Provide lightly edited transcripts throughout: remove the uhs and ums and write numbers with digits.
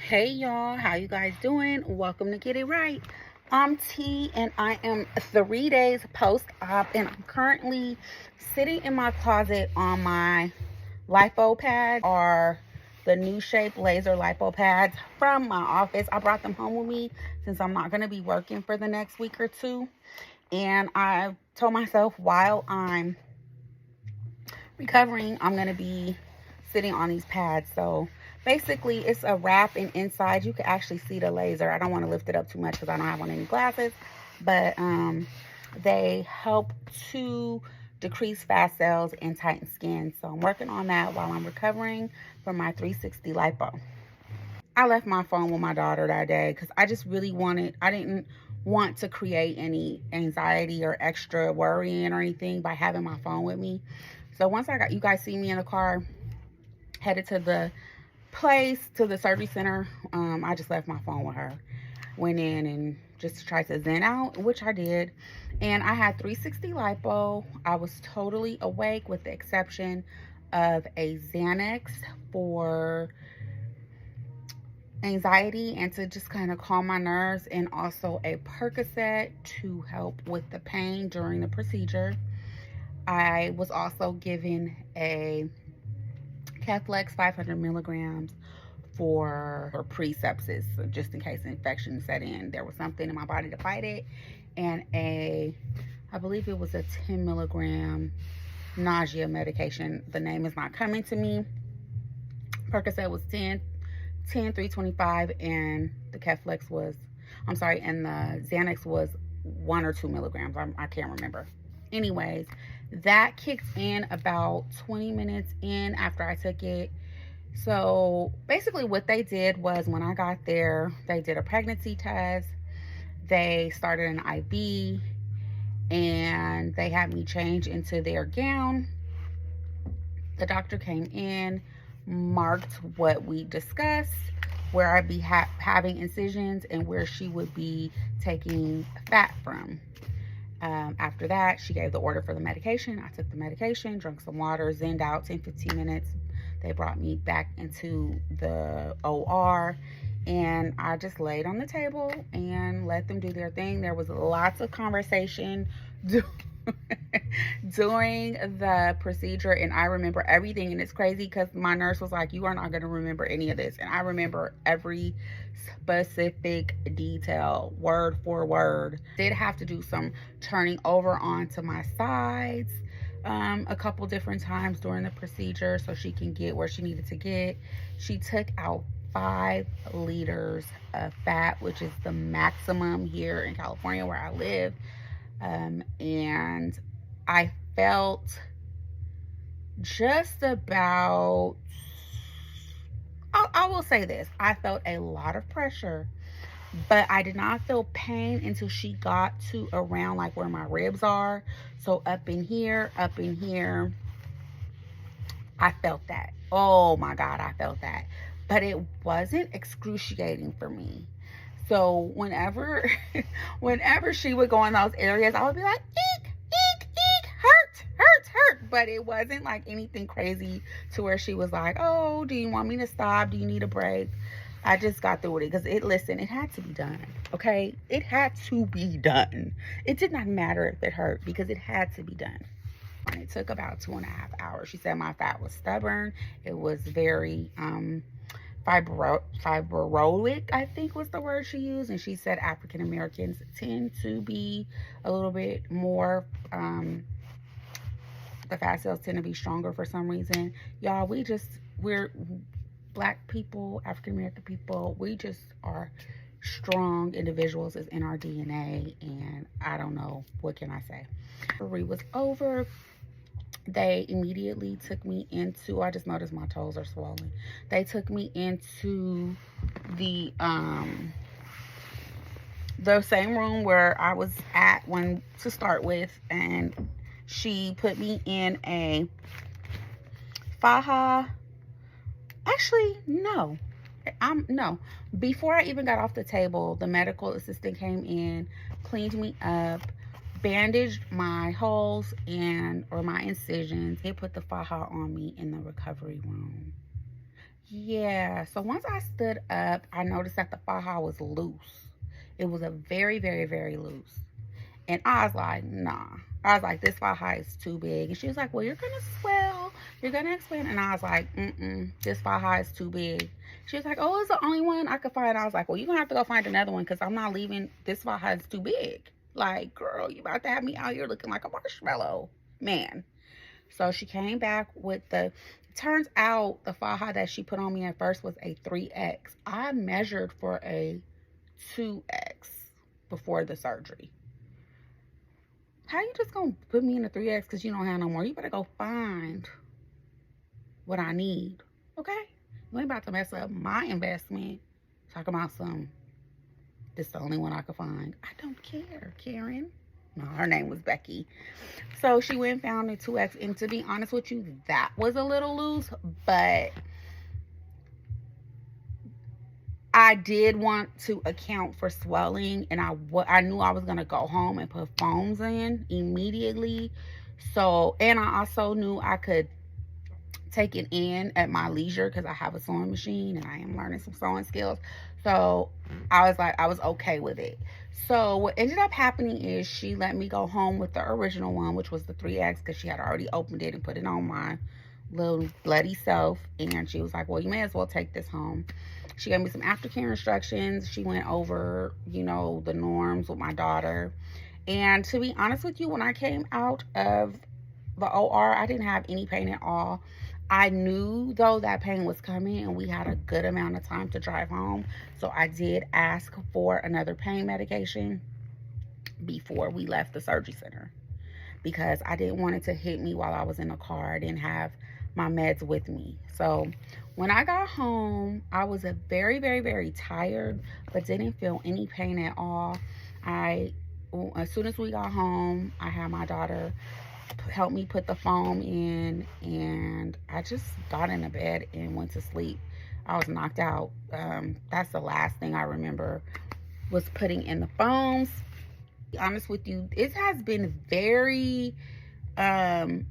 Hey y'all, how you guys doing? Welcome to Get It Right. I'm T and I am 3 days post-op and I'm currently sitting in my closet on my lipo pads, or the new shape laser lipo pads from my office. I brought them home with me since I'm not going to be working for the next week or two. And I told myself while I'm recovering, I'm going to be sitting on these pads. So basically it's a wrap, and inside you can actually see the laser. I don't want to lift it up too much because I don't have on any glasses, but they help to decrease fat cells and tighten skin. So I'm working on that while I'm recovering from my 360 lipo. I left my phone with my daughter that day because I didn't want to create any anxiety or extra worrying or anything by having my phone with me. So once you guys see me in the car headed to the to the surgery center, I just left my phone with her. Went in and just tried to zen out, which I did. And I had 360 lipo. I was totally awake with the exception of a Xanax for anxiety and to just kind of calm my nerves, and also a Percocet to help with the pain during the procedure. I was also given a Keflex 500 milligrams for pre-sepsis, so just in case infection set in. There was something in my body to fight it, and I believe it was a 10 milligram nausea medication. The name is not coming to me. Percocet was 10, 325, and the Keflex was, and the Xanax was 1 or 2 milligrams. I can't remember. Anyways, that kicked in about 20 minutes in after I took it. So basically what they did was, when I got there, they did a pregnancy test. They started an IV and they had me change into their gown. The doctor came in, marked what we discussed, where I'd be having incisions and where she would be taking fat from. After that, she gave the order for the medication. I took the medication, drank some water, zenned out 10-15 minutes. They brought me back into the OR, and I just laid on the table and let them do their thing. There was lots of conversation during the procedure, and I remember everything. And it's crazy because my nurse was like, "You are not going to remember any of this," and I remember every specific detail, word for word. Did have to do some turning over onto my sides a couple different times during the procedure so she can get where she needed to get. She took out 5 liters of fat, which is the maximum here in California where I live. And I felt just about, I will say this, I felt a lot of pressure, but I did not feel pain until she got to around like where my ribs are. So up in here, I felt that. Oh my God, I felt that. But it wasn't excruciating for me. So whenever she would go in those areas, I would be like, eek, eek, eek, hurt. But it wasn't like anything crazy to where she was like, "Oh, do you want me to stop? Do you need a break?" I just got through with it because it had to be done. Okay? It had to be done. It did not matter if it hurt because it had to be done. And it took about 2.5 hours. She said my fat was stubborn. It was very fibrolic, I think was the word she used. And she said African Americans tend to be a little bit more, the fat cells tend to be stronger for some reason. Y'all, we're Black people, African American people, we just are strong individuals. Is in our DNA, and I don't know, what can I say. Surgery was over. They immediately took me into, I just noticed my toes are swollen. They took me into the same room where I was at to start with, and she put me in a faja. Actually, no. No. Before I even got off the table, the medical assistant came in, cleaned me up, bandaged my holes or my incisions. They put the faja on me in the recovery room. Yeah, so once I stood up, I noticed that the faja was loose. It was a very, very, very loose. And I was like, nah. I was like, this faja is too big. And she was like, well, you're going to swell. You're going to expand. And I was like, this faja is too big. She was like, oh, it's the only one I could find. I was like, well, you're going to have to go find another one because I'm not leaving. This faja is too big. Like, girl, you about to have me out here looking like a marshmallow. Man. So she came back with turns out the faja that she put on me at first was a 3X. I measured for a 2X before the surgery. How you just gonna put me in a 3X because you don't have no more? You better go find what I need, okay? You ain't about to mess up my investment. Talk about this is the only one I could find. I don't care, Karen. No, her name was Becky. So she went and found a 2X. And to be honest with you, that was a little loose. But I did want to account for swelling. And I knew I was going to go home and put foams in immediately. So, and I also knew I could take it in at my leisure because I have a sewing machine and I am learning some sewing skills. So I was like, I was okay with it. So what ended up happening is she let me go home with the original one, which was the 3X, because she had already opened it and put it on my little bloody self. And she was like, well, you may as well take this home. She gave me some aftercare instructions. She went over, you know, the norms with my daughter. And to be honest with you, when I came out of the OR, I didn't have any pain at all. I knew, though, that pain was coming, and we had a good amount of time to drive home. So I did ask for another pain medication before we left the surgery center because I didn't want it to hit me while I was in the car. I didn't have my meds with me. So when I got home, I was very, very, very tired, but didn't feel any pain at all. As soon as we got home, I had my daughter help me put the foam in, and I just got into bed and went to sleep. I was knocked out. That's the last thing I remember was putting in the foams. To be honest with you, it has been very nothing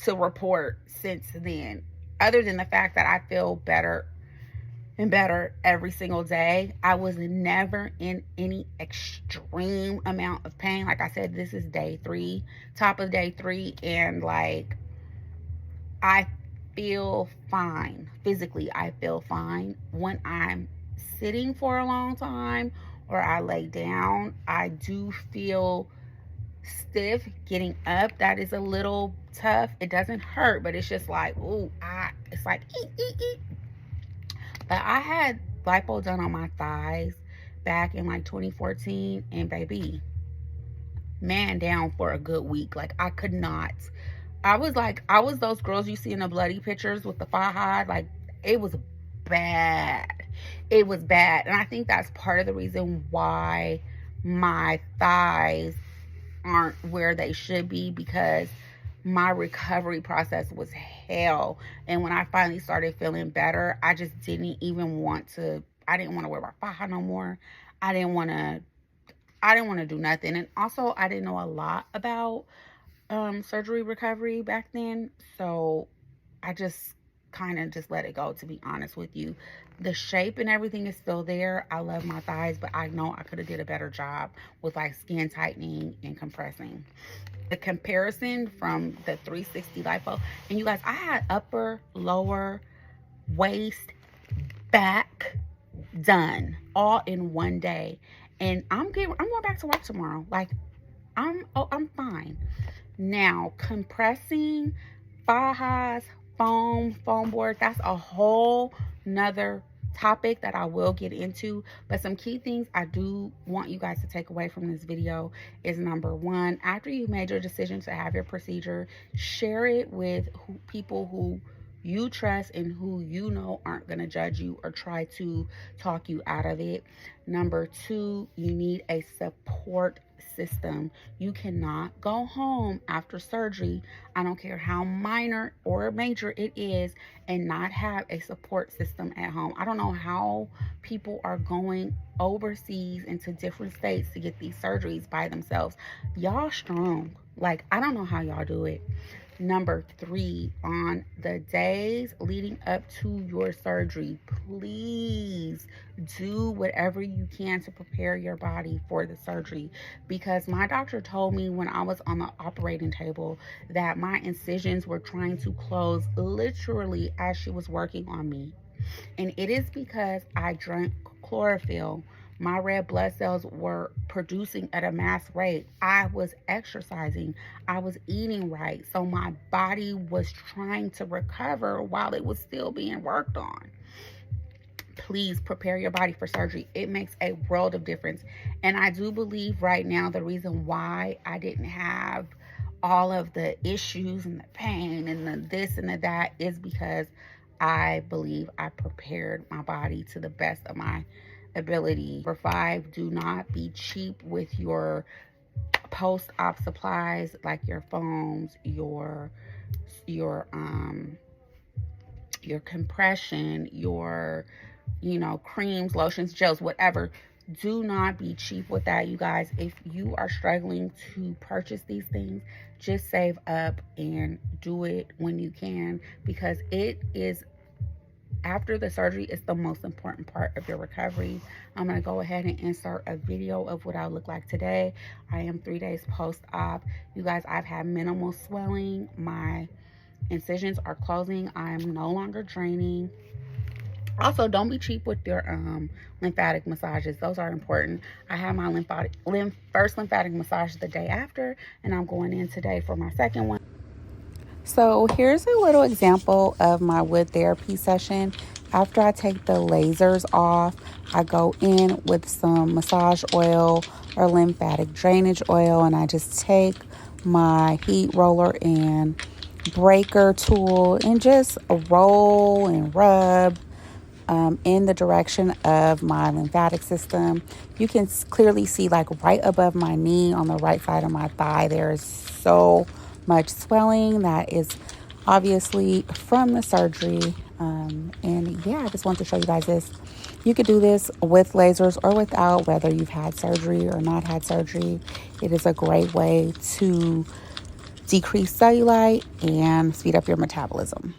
to report since then, other than the fact that I feel better and better every single day. I was never in any extreme amount of pain. Like I said, this is day 3, top of day 3, and like I feel fine. Physically, I feel fine. When I'm sitting for a long time or I lay down, I do feel stiff getting up. That is a little tough. It doesn't hurt, but it's just like, ooh, it's like eat. But I had lipo done on my thighs back in like 2014, and baby, man down for a good week. Like I could not. I was those girls you see in the bloody pictures with the faja. Like it was bad. It was bad. And I think that's part of the reason why my thighs aren't where they should be, because my recovery process was hell. And when I finally started feeling better, I just didn't want to wear my faja no more. I didn't want to do nothing. And also I didn't know a lot about surgery recovery back then. So I just kind of just let it go, to be honest with you. The shape and everything is still there. I love my thighs, but I know I could have did a better job with like skin tightening and compressing. The comparison from the 360 lipo, and you guys, I had upper, lower, waist, back done all in one day, and I'm going back to work tomorrow. Like I'm fine. Now compressing, fajas, foam board, that's a whole nother topic that I will get into. But some key things I do want you guys to take away from this video is, number 1, after you've made your decision to have your procedure, share it with people who you trust and who you know aren't going to judge you or try to talk you out of it. Number 2, you need a support system. You cannot go home after surgery, I don't care how minor or major it is, and not have a support system at home. I don't know how people are going overseas into different states to get these surgeries by themselves. Y'all strong. Like, I don't know how y'all do it. Number 3, on the days leading up to your surgery, please do whatever you can to prepare your body for the surgery, because my doctor told me when I was on the operating table that my incisions were trying to close literally as she was working on me. And it is because I drank chlorophyll. My red blood cells were producing at a mass rate. I was exercising. I was eating right. So my body was trying to recover while it was still being worked on. Please prepare your body for surgery. It makes a world of difference. And I do believe right now the reason why I didn't have all of the issues and the pain and the this and the that is because I believe I prepared my body to the best of my ability. Number 5, do not be cheap with your post-op supplies like your foams, your compression, your creams, lotions, gels, whatever. Do not be cheap with that, you guys. If you are struggling to purchase these things, just save up and do it when you can, because it is, after the surgery, it's the most important part of your recovery. I'm going to go ahead and insert a video of what I look like today. I am 3 days post-op. You guys, I've had minimal swelling. My incisions are closing. I'm no longer draining. Also, don't be cheap with your lymphatic massages. Those are important. I had my first lymphatic massage the day after, and I'm going in today for my second one. So here's a little example of my wood therapy session. After I take the lasers off, I go in with some massage oil or lymphatic drainage oil, and I just take my heat roller and breaker tool and just roll and rub in the direction of my lymphatic system. You can clearly see, like, right above my knee on the right side of my thigh, there is so much swelling that is obviously from the surgery. And yeah, I just want to show you guys this. You could do this with lasers or without, whether you've had surgery or not had surgery. It is a great way to decrease cellulite and speed up your metabolism.